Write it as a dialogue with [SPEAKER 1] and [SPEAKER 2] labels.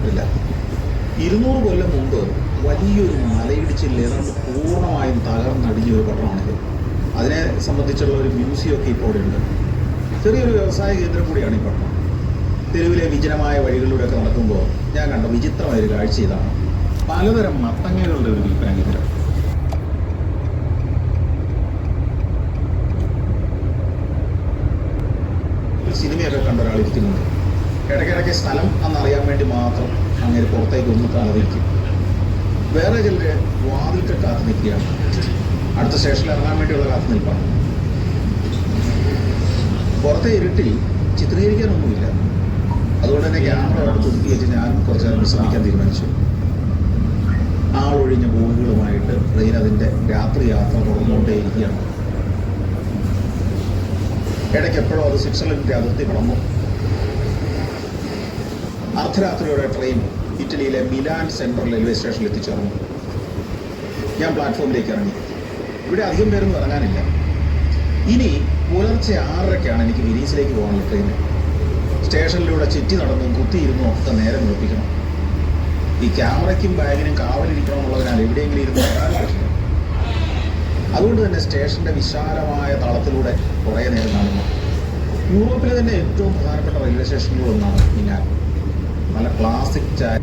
[SPEAKER 1] കണ്ടിട്ടില്ല. 200 കൊല്ലം മുമ്പ് വലിയൊരു മലയിടിച്ചിൽ ഏതാണ്ട് പൂർണ്ണമായും തകർന്നടിഞ്ഞൊരു പട്ടണമാണിത്. അതിനെ സംബന്ധിച്ചുള്ള ഒരു മ്യൂസിയമൊക്കെ ഇപ്പോൾ ഇവിടെ ഉണ്ട്. ചെറിയൊരു വ്യവസായ കേന്ദ്രം കൂടിയാണ് ഈ പട്ടണം. തെരുവിലെ വിജനമായ വഴികളിലൂടെയൊക്കെ നടക്കുമ്പോൾ ഞാൻ കണ്ട വിചിത്രമായൊരു കാഴ്ച ഇതാണ്. പലതരം മത്തങ്ങകളുടെ ഒരു വിൽപ്പന കേന്ദ്രം. സിനിമയൊക്കെ കണ്ട ഒരാളിരിക്കുന്നുണ്ട്. ഇടയ്ക്കിടയ്ക്ക് സ്ഥലം എന്നറിയാൻ വേണ്ടി മാത്രം അങ്ങനെ പുറത്തേക്ക് ഒന്ന് തലതിരിക്കും. വേറെ ചിലർ വാതിൽക്ക് കാത്തു നിൽക്കുകയാണ്. അടുത്ത സ്റ്റേഷനിൽ ഇറങ്ങാൻ വേണ്ടിയുള്ള കാത്തു നിൽപ്പാണ്. പുറത്തെ ഇരുട്ടിൽ ചിത്രീകരിക്കാനൊന്നുമില്ല. അതുകൊണ്ട് തന്നെ ക്യാമറ അവിടെ തുറക്കി വെച്ച് ഞാൻ കുറച്ച് നേരം വിശ്രമിക്കാൻ തീരുമാനിച്ചു. ആളൊഴിഞ്ഞ ബോഗികളുമായിട്ട് ട്രെയിൻ അതിൻ്റെ രാത്രി യാത്ര തുടർന്നുകൊണ്ടേയിരിക്കുകയാണ്. ഇടയ്ക്ക് എപ്പോഴും അത് സ്വിറ്റ്സർലൻഡിൻ്റെ അതിർത്തി കടന്നു. അർദ്ധരാത്രിയോടെ ട്രെയിൻ ഇറ്റലിയിലെ മിലാൻ സെൻട്രൽ റെയിൽവേ സ്റ്റേഷനിൽ എത്തിച്ചേർന്നു. ഞാൻ പ്ലാറ്റ്ഫോമിലേക്ക് ഇറങ്ങി. ഇവിടെ അധികം പേരൊന്നും ഇറങ്ങാനില്ല. ഇനി പുലർച്ചെ 6:30ക്കാണ് എനിക്ക് വെനീസിലേക്ക് പോകാനുള്ള ട്രെയിൻ. സ്റ്റേഷനിലൂടെ ചുറ്റി നടന്നും കുത്തിയിരുന്നും ഒക്കെ നേരം വെളുപ്പിക്കണം. ഈ ക്യാമറയ്ക്കും ബാഗിനും കാവലിരിക്കണം എന്നുള്ളതിനാൽ എവിടെയെങ്കിലും ഇരുന്ന് പറ്റില്ല. അതുകൊണ്ട് തന്നെ സ്റ്റേഷൻ്റെ വിശാലമായ തളത്തിലൂടെ കുറേ നേരം നടന്നു. യൂറോപ്പിലെ തന്നെ ഏറ്റവും പ്രധാനപ്പെട്ട റെയിൽവേ സ്റ്റേഷനുകളൊന്നാണ് മിലാൻ. നല്ല ക്ലാസിക് ചായ